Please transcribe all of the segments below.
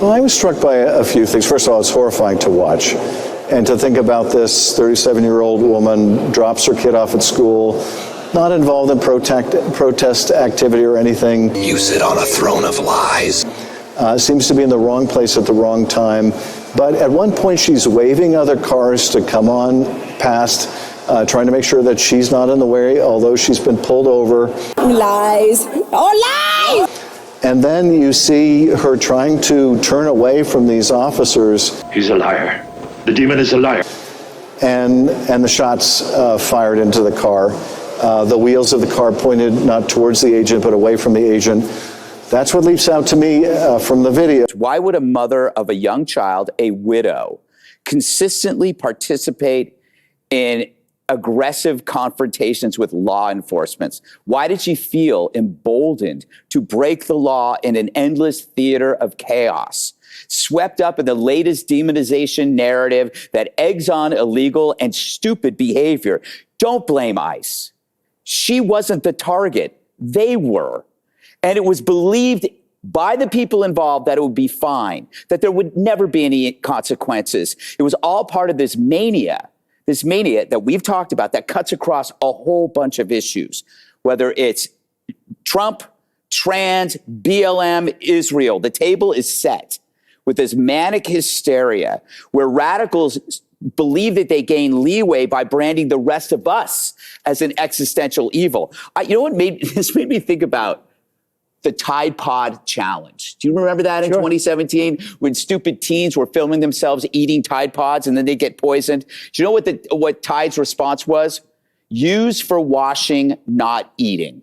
Well, I was struck by a few things. First of all, it's horrifying to watch. And to think about this 37-year-old woman drops her kid off at school, not involved in protest activity or anything. You sit on a throne of lies. Seems to be in the wrong place at the wrong time. But at one point, she's waving other cars to come on past, trying to make sure that she's not in the way, although she's been pulled over. Lies. Oh, lies! And then you see her trying to turn away from these officers. He's a liar. The demon is a liar. And the shots fired into the car. The wheels of the car pointed not towards the agent, but away from the agent. That's what leaps out to me from the video. Why would a mother of a young child, a widow, consistently participate in aggressive confrontations with law enforcement? Why did she feel emboldened to break the law in an endless theater of chaos? Swept up in the latest demonization narrative that eggs on illegal and stupid behavior. Don't blame ICE. She wasn't the target. They were. And it was believed by the people involved that it would be fine, that there would never be any consequences. It was all part of this mania that we've talked about that cuts across a whole bunch of issues, whether it's Trump, trans, BLM, Israel. The table is set with this manic hysteria where radicals believe that they gain leeway by branding the rest of us as an existential evil. You know what this made me think about? The Tide Pod Challenge. Do you remember that in 2017 when stupid teens were filming themselves eating Tide Pods and then they get poisoned? Do you know what Tide's response was? Use for washing, not eating.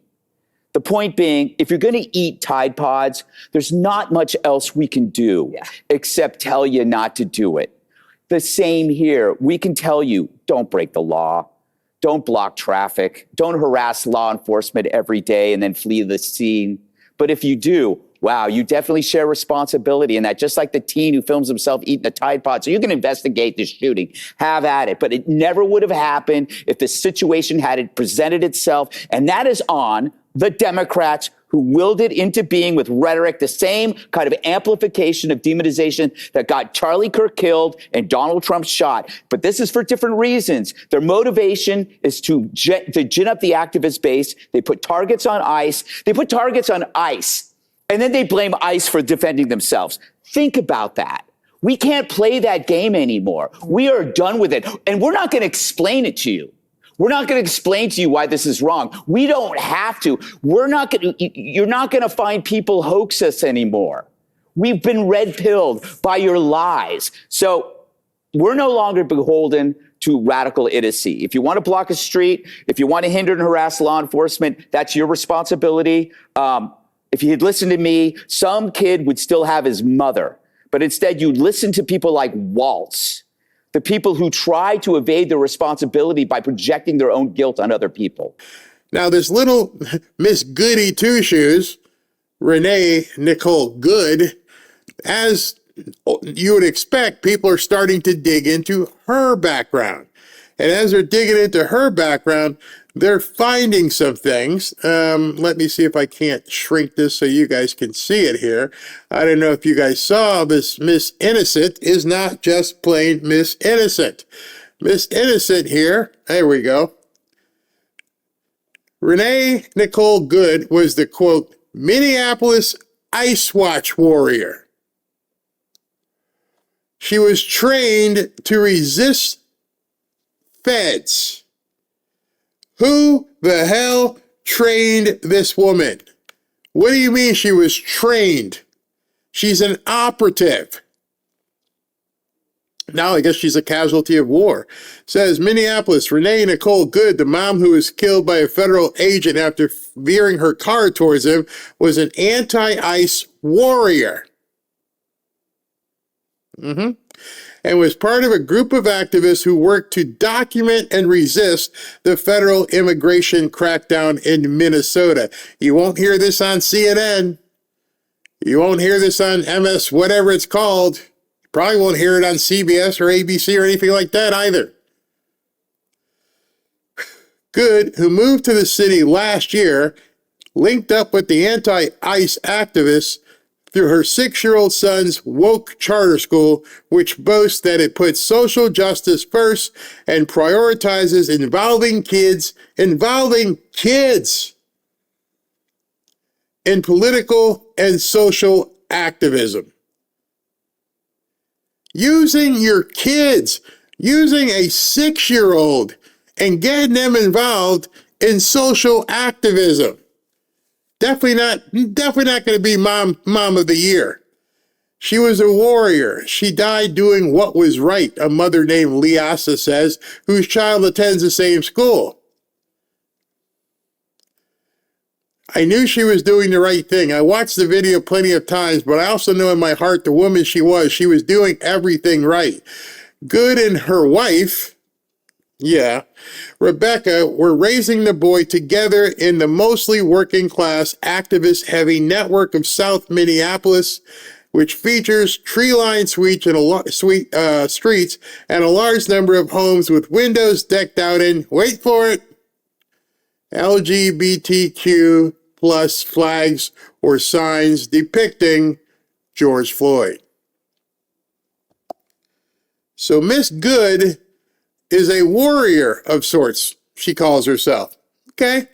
The point being, if you're going to eat Tide Pods, there's not much else we can do except tell you not to do it. The same here. We can tell you, don't break the law. Don't block traffic. Don't harass law enforcement every day and then flee the scene. But if you do, wow, you definitely share responsibility in that, just like the teen who films himself eating a Tide Pod. So you can investigate this shooting, have at it. But it never would have happened if the situation had presented itself. And that is on the Democrats who willed it into being with rhetoric, the same kind of amplification of demonization that got Charlie Kirk killed and Donald Trump shot. But this is for different reasons. Their motivation is to gin up the activist base. They put targets on ICE. And then they blame ICE for defending themselves. Think about that. We can't play that game anymore. We are done with it. And we're not going to explain it to you. We're not going to explain to you why this is wrong. We don't have to. You're not going to find people hoax us anymore. We've been red-pilled by your lies. So we're no longer beholden to radical idiocy. If you want to block a street, if you want to hinder and harass law enforcement, that's your responsibility. If you had listened to me, some kid would still have his mother. But instead, you listen to people like Waltz, the people who try to evade their responsibility by projecting their own guilt on other people. Now, this little Miss Goody Two-Shoes, Renee Nicole Good, as you would expect, people are starting to dig into her background. And as they're digging into her background, they're finding some things. Let me see if I can't shrink this so you guys can see it here. I don't know if you guys saw this. Miss Innocent is not just plain Miss Innocent. Miss Innocent here, there we go. Renee Nicole Good was the, quote, Minneapolis Ice Watch warrior. She was trained to resist feds. Who the hell trained this woman? What do you mean she was trained? She's an operative. Now I guess she's a casualty of war. Says Minneapolis, Renee Nicole Good, the mom who was killed by a federal agent after veering her car towards him, was an anti-ICE warrior. And was part of a group of activists who worked to document and resist the federal immigration crackdown in Minnesota. You won't hear this on CNN. You won't hear this on MS, whatever it's called. You probably won't hear it on CBS or ABC or anything like that either. Good, who moved to the city last year, linked up with the anti-ICE activists through her 6-year-old son's woke charter school, which boasts that it puts social justice first and prioritizes involving kids in political and social activism. Using your kids, using a 6-year-old and getting them involved in social activism. Definitely not going to be mom of the year. She was a warrior. She died doing what was right, a mother named Liasa says, whose child attends the same school. I knew she was doing the right thing. I watched the video plenty of times, but I also know in my heart the woman she was doing everything right. Good and her wife, Rebecca, were raising the boy together in the mostly working class, activist heavy network of South Minneapolis, which features tree-lined streets and a large number of homes with windows decked out in, wait for it, LGBTQ plus flags or signs depicting George Floyd. So Miss Good is a warrior of sorts, she calls herself. Okay?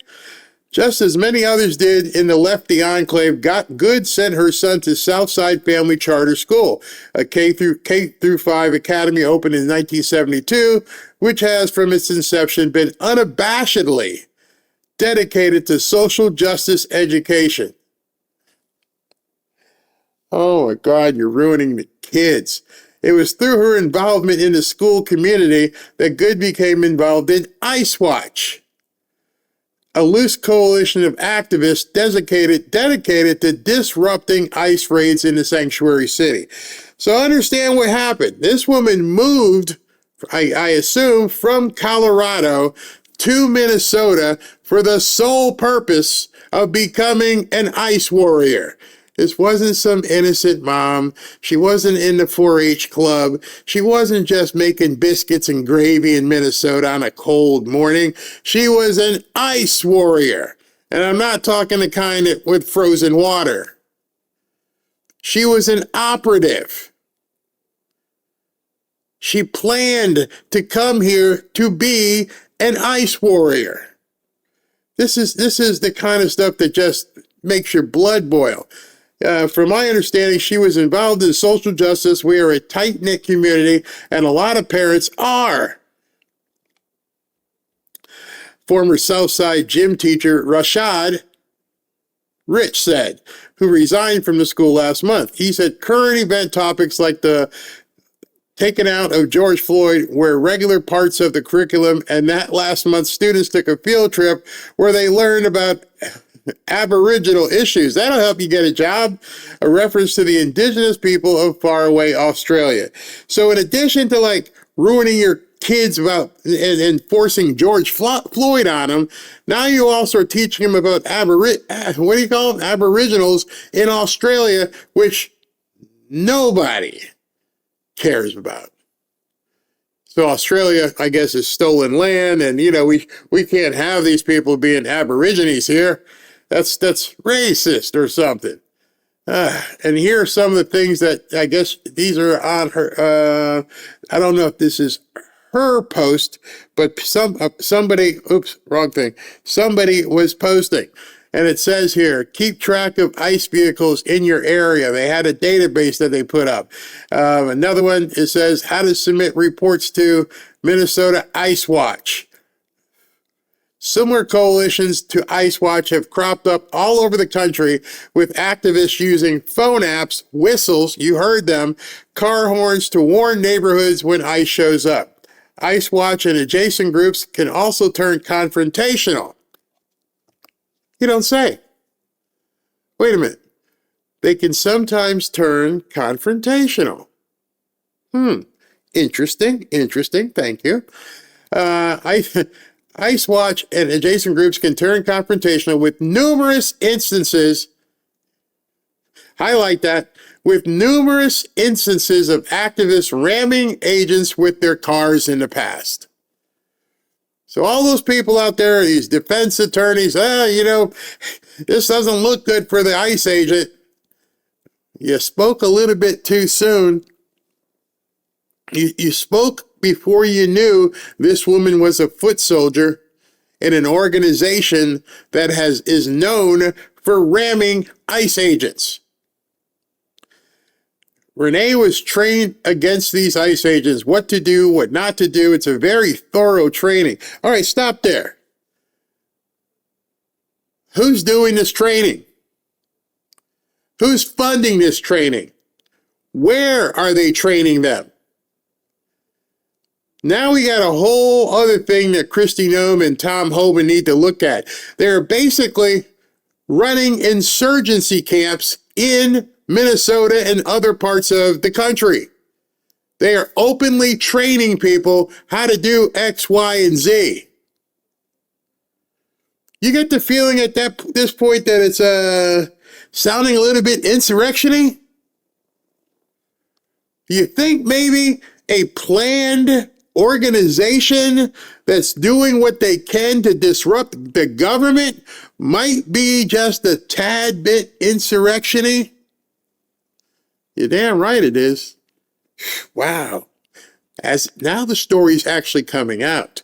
Just as many others did in the lefty enclave, Good sent her son to Southside Family Charter School, a K-5 academy opened in 1972, which has from its inception been unabashedly dedicated to social justice education. Oh my God, you're ruining the kids. It was through her involvement in the school community that Good became involved in Ice Watch, a loose coalition of activists dedicated to disrupting ICE raids in the sanctuary city. So understand what happened. This woman moved, I assume, from Colorado to Minnesota for the sole purpose of becoming an ICE warrior. This wasn't some innocent mom. She wasn't in the 4-H club. She wasn't just making biscuits and gravy in Minnesota on a cold morning. She was an ICE warrior. And I'm not talking the kind with frozen water. She was an operative. She planned to come here to be an ICE warrior. This is the kind of stuff that just makes your blood boil. From my understanding, she was involved in social justice. We are a tight-knit community, and a lot of parents are. Former Southside gym teacher Rashad Rich said, who resigned from the school last month. He said current event topics like the taken out of George Floyd were regular parts of the curriculum, and that last month students took a field trip where they learned about Aboriginal issues. That'll help you get a job. A reference to the indigenous people of faraway Australia. So in addition to ruining your kids about and forcing George Floyd on them, now you also are teaching them about Aboriginals in Australia, which nobody cares about. So Australia, I guess, is stolen land, and we can't have these people being Aborigines here. That's racist or something. And here are some of the things that I guess these are on her. I don't know if this is her post, but somebody. Oops, wrong thing. Somebody was posting, and it says here, keep track of ICE vehicles in your area. They had a database that they put up. Another one, it says how to submit reports to Minnesota ICE Watch. Similar coalitions to ICE Watch have cropped up all over the country with activists using phone apps, whistles, you heard them, car horns to warn neighborhoods when ICE shows up. ICE Watch and adjacent groups can also turn confrontational. You don't say. Wait a minute. They can sometimes turn confrontational. Interesting. Thank you. ICE Watch and adjacent groups can turn confrontational with numerous instances, highlight that, with numerous instances of activists ramming agents with their cars in the past. So all those people out there, these defense attorneys, this doesn't look good for the ICE agent. You spoke a little bit too soon. You spoke before you knew this woman was a foot soldier in an organization that is known for ramming ICE agents. Renee was trained against these ICE agents, what to do, what not to do. It's a very thorough training. All right, stop there. Who's doing this training? Who's funding this training? Where are they training them? Now we got a whole other thing that Kristi Noem and Tom Homan need to look at. They're basically running insurgency camps in Minnesota and other parts of the country. They are openly training people how to do X, Y, and Z. You get the feeling at this point that it's sounding a little bit insurrection-y? Do you think maybe a planned organization that's doing what they can to disrupt the government might be just a tad bit insurrection-y? You're damn right it is. Wow. As now the story's actually coming out.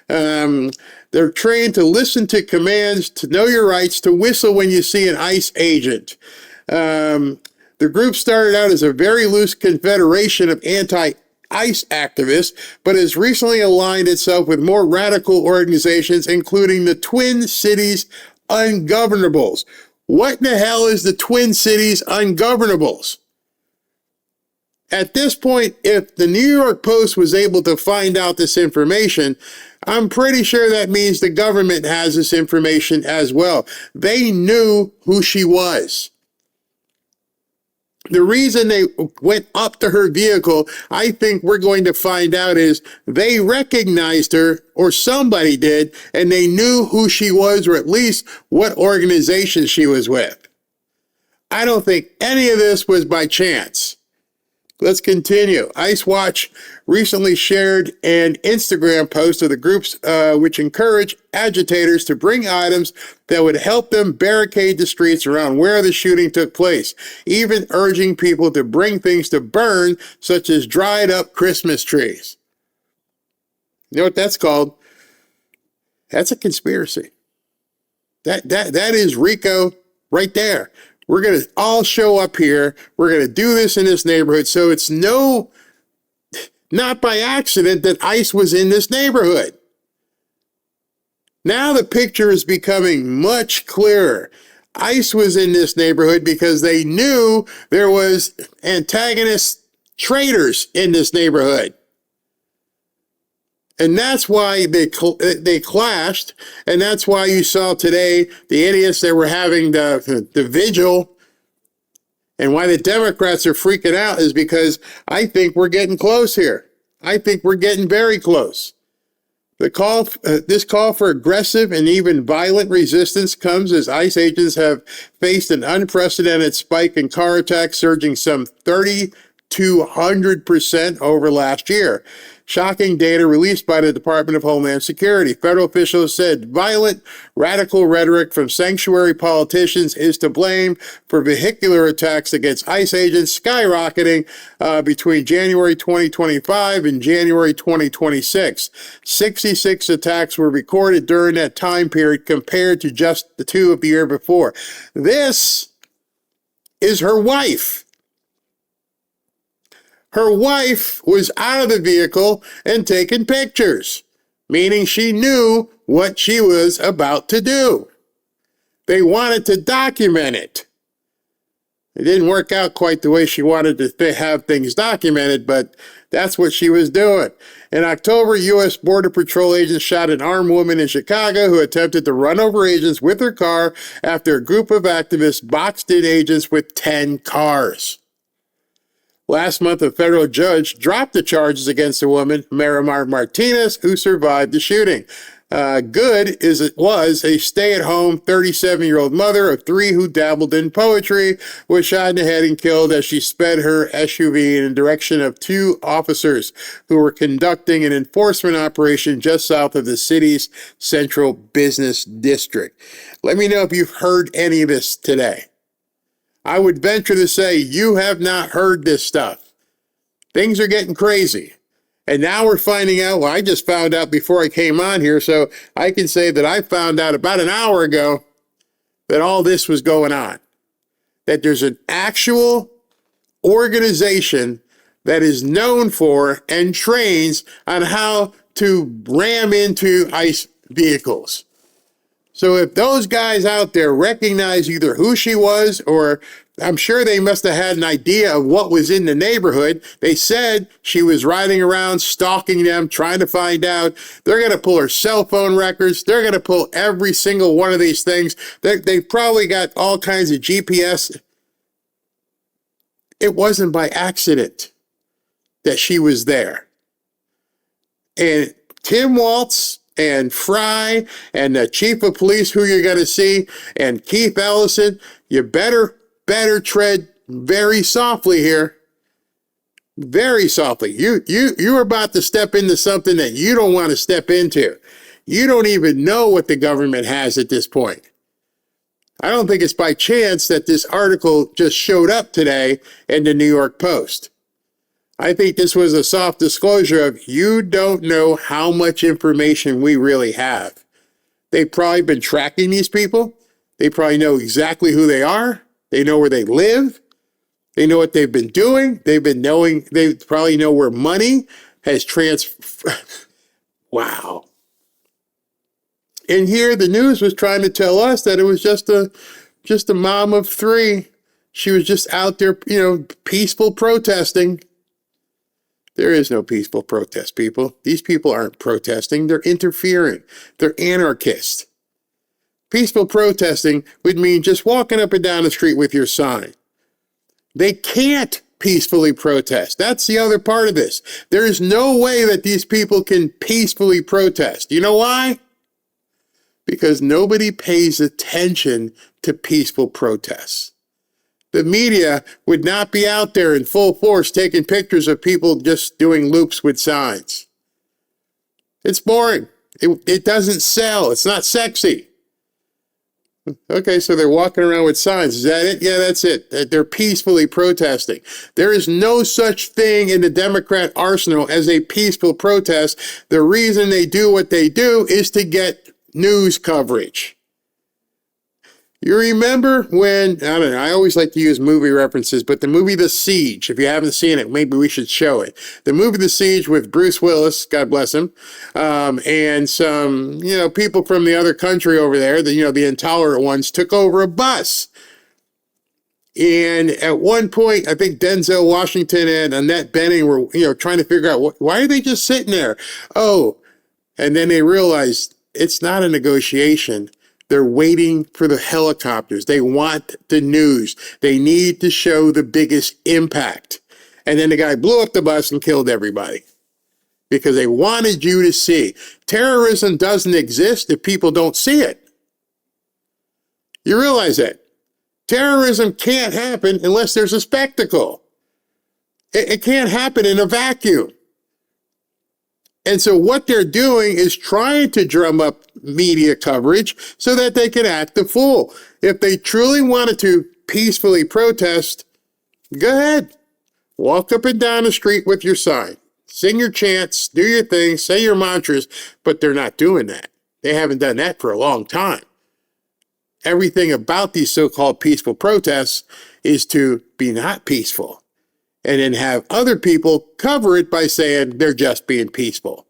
They're trained to listen to commands, to know your rights, to whistle when you see an ICE agent. The group started out as a very loose confederation of anti-ICE activists, but has recently aligned itself with more radical organizations, including the Twin Cities Ungovernables. What in the hell is the Twin Cities Ungovernables? At this point, if the New York Post was able to find out this information, I'm pretty sure that means the government has this information as well. They knew who she was. The reason they went up to her vehicle, I think we're going to find out, is they recognized her, or somebody did, and they knew who she was, or at least what organization she was with. I don't think any of this was by chance. Let's continue. ICE Watch recently shared an Instagram post of the groups which encourage agitators to bring items that would help them barricade the streets around where the shooting took place, even urging people to bring things to burn, such as dried up Christmas trees. You know what that's called? That's a conspiracy. That is RICO right there. We're going to all show up here. We're going to do this in this neighborhood. So it's not by accident that ICE was in this neighborhood. Now the picture is becoming much clearer. ICE was in this neighborhood because they knew there was antagonist traitors in this neighborhood. And that's why they clashed, and that's why you saw today the idiots that were having the vigil, and why the Democrats are freaking out is because I think we're getting close here. I think we're getting very close. This call for aggressive and even violent resistance comes as ICE agents have faced an unprecedented spike in car attacks, surging some 3,200% over last year. Shocking data released by the Department of Homeland Security. Federal officials said violent, radical rhetoric from sanctuary politicians is to blame for vehicular attacks against ICE agents skyrocketing between January 2025 and January 2026. 66 attacks were recorded during that time period compared to just the 2 of the year before. This is her wife. Her wife was out of the vehicle and taking pictures, meaning she knew what she was about to do. They wanted to document it. It didn't work out quite the way she wanted to have things documented, but that's what she was doing. In October, U.S. Border Patrol agents shot an armed woman in Chicago who attempted to run over agents with her car after a group of activists boxed in agents with 10 cars. Last month, a federal judge dropped the charges against a woman, Marimar Martinez, who survived the shooting. Good was a stay-at-home 37-year-old mother of 3 who dabbled in poetry, was shot in the head and killed as she sped her SUV in the direction of 2 officers who were conducting an enforcement operation just south of the city's central business district. Let me know if you've heard any of this today. I would venture to say you have not heard this stuff. Things are getting crazy. And now we're finding out, well, I just found out before I came on here, so I can say that I found out about an hour ago that all this was going on. That there's an actual organization that is known for and trains on how to ram into ICE vehicles. So if those guys out there recognize either who she was, or I'm sure they must have had an idea of what was in the neighborhood. They said she was riding around, stalking them, trying to find out. They're going to pull her cell phone records. They're going to pull every single one of these things. They probably got all kinds of GPS. It wasn't by accident that she was there. And Tim Waltz and Fry and the chief of police, who you're going to see, and Keith Ellison, you better tread very softly here. Very softly. You're about to step into something that you don't want to step into. You don't even know what the government has at this point. I don't think it's by chance that this article just showed up today in the New York Post. I think this was a soft disclosure of you don't know how much information we really have. They've probably been tracking these people. They probably know exactly who they are. They know where they live. They know what they've been doing. They probably know where money has transferred. Wow. And here the news was trying to tell us that it was just a mom of three. She was just out there, peaceful protesting. There is no peaceful protest, people. These people aren't protesting. They're interfering. They're anarchists. Peaceful protesting would mean just walking up and down the street with your sign. They can't peacefully protest. That's the other part of this. There is no way that these people can peacefully protest. You know why? Because nobody pays attention to peaceful protests. The media would not be out there in full force taking pictures of people just doing loops with signs. It's boring. It doesn't sell. It's not sexy. Okay, so they're walking around with signs. Is that it? Yeah, that's it. They're peacefully protesting. There is no such thing in the Democrat arsenal as a peaceful protest. The reason they do what they do is to get news coverage. You remember when, I don't know, I always like to use movie references, but the movie The Siege, if you haven't seen it, maybe we should show it. The movie The Siege with Bruce Willis, God bless him, and some, people from the other country over there, the intolerant ones, took over a bus. And at one point, I think Denzel Washington and Annette Bening were, trying to figure out, why are they just sitting there? Oh, and then they realized it's not a negotiation. They're waiting for the helicopters. They want the news. They need to show the biggest impact. And then the guy blew up the bus and killed everybody because they wanted you to see. Terrorism doesn't exist if people don't see it. You realize that? Terrorism can't happen unless there's a spectacle. It can't happen in a vacuum. And so what they're doing is trying to drum up media coverage so that they can act the fool. If they truly wanted to peacefully protest, go ahead. Walk up and down the street with your sign. Sing your chants, do your thing, say your mantras, but they're not doing that. They haven't done that for a long time. Everything about these so-called peaceful protests is to be not peaceful. And then have other people cover it by saying they're just being peaceful.